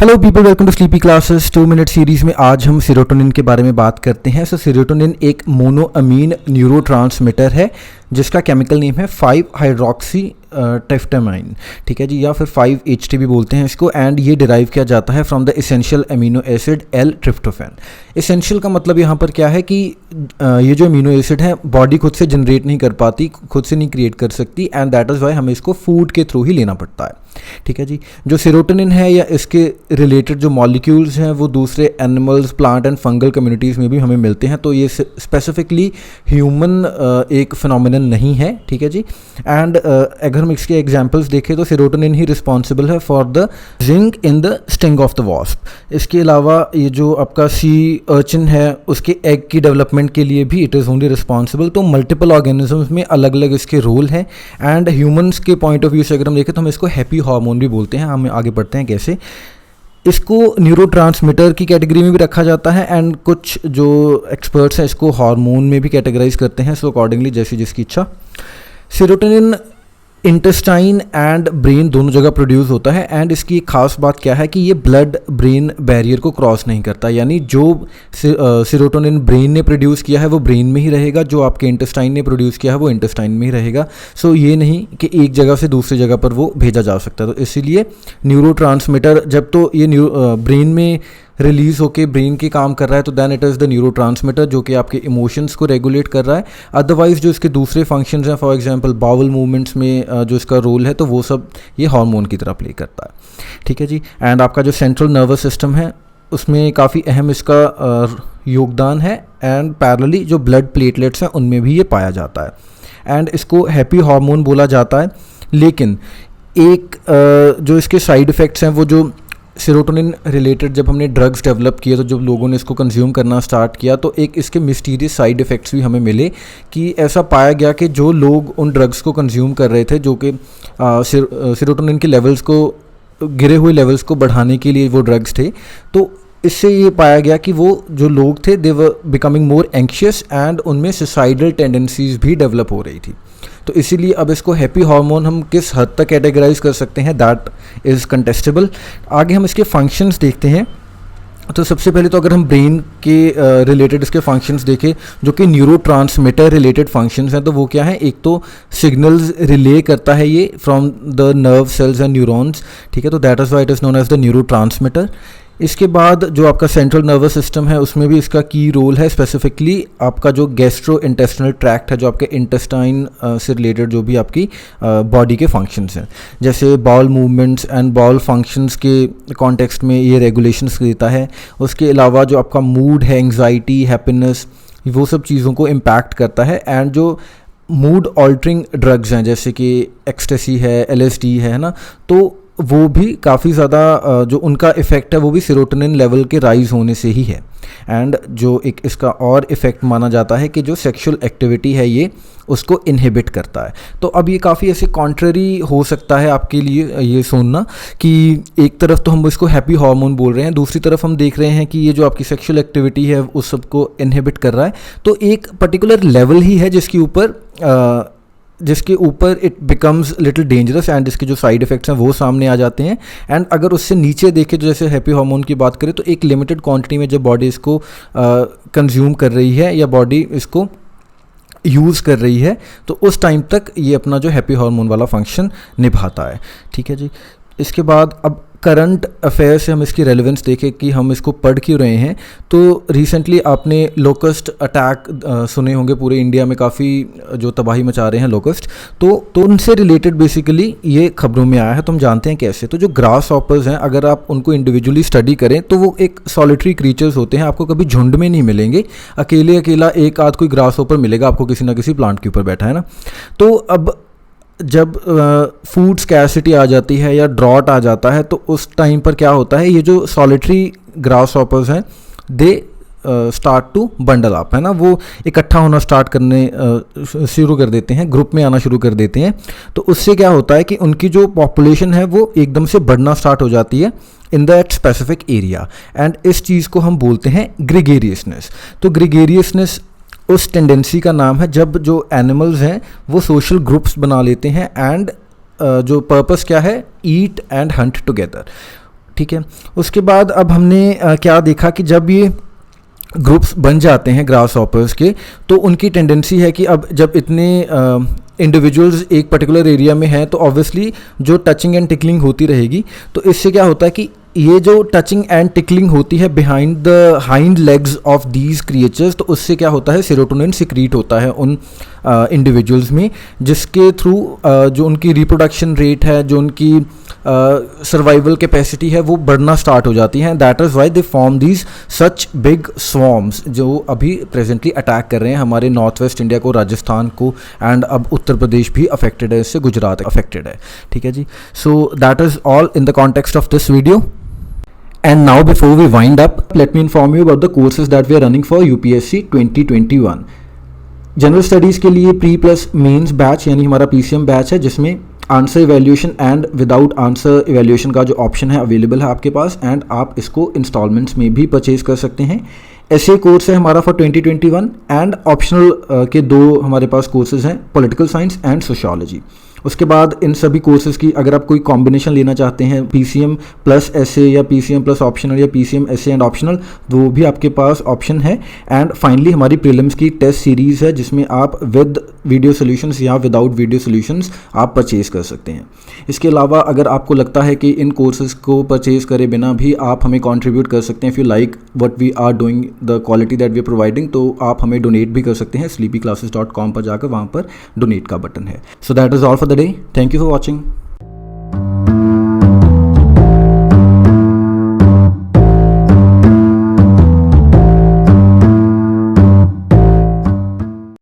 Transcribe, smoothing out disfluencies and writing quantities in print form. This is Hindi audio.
Hello people, welcome to sleepy classes 2 minute series में आज हम सेरोटोनिन के बारे में बात करते हैं। सेरोटोनिन एक मोनोअमीन न्यूरोट्रांसमीटर है जिसका केमिकल नेम है 5-हाइड्रोक्सी ट्रिप्टामाइन, ठीक है जी, या फिर 5-HT भी बोलते हैं इसको। एंड ये डिराइव किया जाता है from the essential amino acid L tryptophan. Essential का मतलब यहाँ पर क्या है कि ये जो अमीनो एसिड है बॉडी खुद से जनरेट नहीं कर पाती, खुद से नहीं क्रिएट कर सकती, एंड दैट इज़ वाई हमें इसको फूड के थ्रू ही लेना पड़ता है, ठीक है जी। जो सेरोटोनिन है या इसके रिलेटेड जो मॉलिक्यूल्स हैं वो दूसरे animals, plant and fungal communities में भी हमें मिलते हैं, तो ये स्पेसिफिकली ह्यूमन एक फिनोमिनन नहीं है, ठीक है जी। एंड अगर हम इसके एग्जांपल्स देखें तो सेरोटोनिन ही रिस्पॉन्सिबल है for the zinc in the sting of the wasp. इसके अलावा ये जो आपका सी अर्चिन है उसके एग की डेवलपमेंट के लिए भी इट इज़ ओनली रिस्पॉन्सिबल। तो मल्टीपल ऑर्गेनिजम्स में अलग अलग इसके रोल हैं। एंड ह्यूमंस के पॉइंट ऑफ व्यू से अगर हम देखें तो हम इसको हैप्पी हार्मोन भी बोलते हैं। हम आगे बढ़ते हैं कैसे। इसको न्यूरोट्रांसमीटर की कैटेगरी में भी रखा जाता है एंड कुछ जो एक्सपर्ट्स हैं इसको हार्मोन में भी कैटेगराइज करते हैं, सो अकॉर्डिंगली जैसी जिसकी इच्छा। सेरोटोनिन इंटेस्टाइन एंड ब्रेन दोनों जगह प्रोड्यूस होता है। एंड इसकी एक खास बात क्या है कि ये ब्लड ब्रेन बैरियर को क्रॉस नहीं करता, यानी जो सेरोटोनिन ब्रेन ने प्रोड्यूस किया है वो ब्रेन में ही रहेगा, जो आपके इंटेस्टाइन ने प्रोड्यूस किया है वो इंटेस्टाइन में ही रहेगा। सो ये नहीं कि एक जगह से दूसरी जगह पर वो भेजा जा सकता है। तो इसीलिए न्यूरोट्रांसमीटर जब तो ये ब्रेन में रिलीज होके ब्रेन के काम कर रहा है तो then it is the neurotransmitter जो कि आपके इमोशंस को रेगुलेट कर रहा है। अदरवाइज जो इसके दूसरे फंक्शंस हैं, फॉर एग्जांपल बाउल मूवमेंट्स में जो इसका रोल है तो वो सब ये हार्मोन की तरह प्ले करता है, ठीक है जी। एंड आपका जो सेंट्रल नर्वस सिस्टम है उसमें काफ़ी अहम इसका योगदान है। एंड पैरेलली जो ब्लड प्लेटलेट्स हैं उनमें भी ये पाया जाता है एंड इसको हैप्पी हार्मोन बोला जाता है। लेकिन एक जो इसके साइड इफ़ेक्ट्स हैं वो जो सेरोटोनिन रिलेटेड जब हमने ड्रग्स डेवलप किए तो जब लोगों ने इसको कंज्यूम करना स्टार्ट किया तो एक इसके मिस्टीरियस साइड इफ़ेक्ट्स भी हमें मिले कि ऐसा पाया गया कि जो लोग उन ड्रग्स को कंज्यूम कर रहे थे जो कि सेरोटोनिन के लेवल्स को, गिरे हुए लेवल्स को बढ़ाने के लिए वो ड्रग्स थे, तो इससे ये पाया गया कि वो जो लोग थे दे were becoming more anxious and उनमें सुसाइडल टेंडेंसीज भी डेवलप हो रही थी। तो इसीलिए अब इसको हैप्पी हार्मोन हम किस हद तक कैटेगराइज कर सकते हैं दैट इज़ कंटेस्टेबल। आगे हम इसके फंक्शंस देखते हैं। तो सबसे पहले तो अगर हम ब्रेन के रिलेटेड इसके फंक्शंस देखें जो कि न्यूरोट्रांसमीटर रिलेटेड फंक्शंस हैं तो वो क्या है, एक तो सिग्नल्स रिले करता है ये from the nerve cells and neurons, ठीक है, तो that is why it is known as the neurotransmitter. इसके बाद जो आपका सेंट्रल नर्वस सिस्टम है उसमें भी इसका की रोल है। स्पेसिफिकली आपका जो गैस्ट्रो इंटेस्टिनल ट्रैक्ट है, जो आपके इंटेस्टाइन से रिलेटेड जो भी आपकी बॉडी के फंक्शंस हैं, जैसे bowel movements and bowel functions के कॉन्टेक्स्ट में ये रेगुलेशंस देता है। उसके अलावा जो आपका मूड है, एंग्जाइटी, हैप्पीनेस, वो सब चीज़ों को इम्पैक्ट करता है। एंड जो मूड ऑल्टरिंग ड्रग्स हैं जैसे कि एक्सटेसी है, LSD है ना, तो वो भी काफ़ी ज़्यादा जो उनका इफ़ेक्ट है वो भी सेरोटोनिन लेवल के राइज़ होने से ही है। एंड जो एक इसका और इफ़ेक्ट माना जाता है कि जो सेक्सुअल एक्टिविटी है ये उसको इनहिबिट करता है। तो अब ये काफ़ी ऐसे कॉन्ट्ररी हो सकता है आपके लिए ये सुनना कि एक तरफ तो हम इसको हैप्पी हार्मोन बोल रहे हैं, दूसरी तरफ हम देख रहे हैं कि ये जो आपकी सेक्सुअल एक्टिविटी है उस सबको इनहिबिट कर रहा है। तो एक पर्टिकुलर लेवल ही है जिसके ऊपर it becomes little dangerous and इसके जो साइड इफ़ेक्ट्स हैं वो सामने आ जाते हैं। एंड अगर उससे नीचे देखें तो जैसे हैप्पी हार्मोन की बात करें तो एक लिमिटेड क्वांटिटी में जब बॉडी इसको कंज्यूम कर रही है या बॉडी इसको यूज़ कर रही है तो उस टाइम तक ये अपना जो हैप्पी हार्मोन वाला फंक्शन निभाता है, ठीक है जी। इसके बाद अब करंट अफेयर से हम इसकी रेलेवेंस देखें कि हम इसको पढ़ क्यों रहे हैं। तो रिसेंटली आपने लोकस्ट अटैक सुने होंगे, पूरे इंडिया में काफ़ी जो तबाही मचा रहे हैं लोकस्ट, तो उनसे रिलेटेड बेसिकली ये खबरों में आया है। तो हम जानते हैं कैसे। तो जो ग्रास हॉपर्स हैं अगर आप उनको इंडिविजुअली स्टडी करें तो वो एक सॉलिटरी क्रीचर्स होते हैं, आपको कभी झुंड में नहीं मिलेंगे। अकेला एक आध कोई ग्रास हॉपर मिलेगा आपको किसी ना किसी प्लांट के ऊपर बैठा है ना। तो अब जब फूड स्कैरसिटी आ जाती है या ड्रॉट आ जाता है तो उस टाइम पर क्या होता है, ये जो सॉलिटरी ग्रास हॉपर्स हैं they start to bundle up, है ना, वो इकट्ठा होना स्टार्ट करने शुरू कर देते हैं, ग्रुप में आना शुरू कर देते हैं। तो उससे क्या होता है कि उनकी जो पॉपुलेशन है वो एकदम से बढ़ना स्टार्ट हो जाती है in that specific area. And इस चीज़ को हम बोलते हैं ग्रेगेरियसनेस। तो ग्रेगेरियसनेस उस टेंडेंसी का नाम है जब जो एनिमल्स हैं वो सोशल ग्रुप्स बना लेते हैं एंड जो पर्पस क्या है, ईट एंड हंट टुगेदर, ठीक है। उसके बाद अब हमने क्या देखा कि जब ये ग्रुप्स बन जाते हैं ग्रास हॉपर्स के, तो उनकी टेंडेंसी है कि अब जब इतने इंडिविजुअल्स एक पर्टिकुलर एरिया में हैं तो ऑब्वियसली जो टचिंग एंड टिकलिंग होती रहेगी। तो इससे क्या होता है कि ये जो टचिंग एंड टिकलिंग होती है behind the hind legs of these creatures, तो उससे क्या होता है, सेरोटोनिन सिक्रीट होता है उन इंडिविजुअल्स में, जिसके थ्रू जो उनकी रिप्रोडक्शन रेट है, जो उनकी सर्वाइवल कैपेसिटी है, वो बढ़ना स्टार्ट हो जाती है। That is why they form these such big swarms, जो अभी प्रेजेंटली अटैक कर रहे हैं हमारे नॉर्थ वेस्ट इंडिया को, राजस्थान को, एंड अब उत्तर प्रदेश भी अफेक्टेड है, इससे गुजरात अफेक्टेड है। ठीक है जी। So that is all in the context of this video. And now before we wind up, let me inform you about the courses that we are running for UPSC 2021. General studies के लिए प्री प्लस मेंस बैच यानी हमारा PCM बैच है, जिसमें answer evaluation and without answer evaluation का जो ऑप्शन है अवेलेबल है आपके पास, एंड आप इसको इंस्टॉलमेंट्स में भी परचेज कर सकते हैं। ऐसे कोर्स है हमारा फॉर 2021, एंड ऑप्शनल के दो हमारे पास कोर्सेज हैं, पॉलिटिकल साइंस एंड सोशियोलॉजी। उसके बाद इन सभी कोर्सेज की अगर आप कोई कॉम्बिनेशन लेना चाहते हैं, PCM प्लस एसए या PCM प्लस ऑप्शनल या PCM एसए एंड ऑप्शनल, वो भी आपके पास ऑप्शन है। एंड फाइनली हमारी प्रीलिम्स की टेस्ट सीरीज़ है, जिसमें आप विद वीडियो सॉल्यूशंस या विदाउट वीडियो सॉल्यूशंस आप परचेज कर सकते हैं। इसके अलावा अगर आपको लगता है कि इन कोर्सेज को परचेज करे बिना भी आप हमें कंट्रीब्यूट कर सकते हैं, if you like what we are doing, the quality that we are providing, तो आप हमें डोनेट भी कर सकते हैं। sleepyclasses.com पर जाकर वहाँ पर डोनेट का बटन है। सो that is all for the day. Thank you for watching.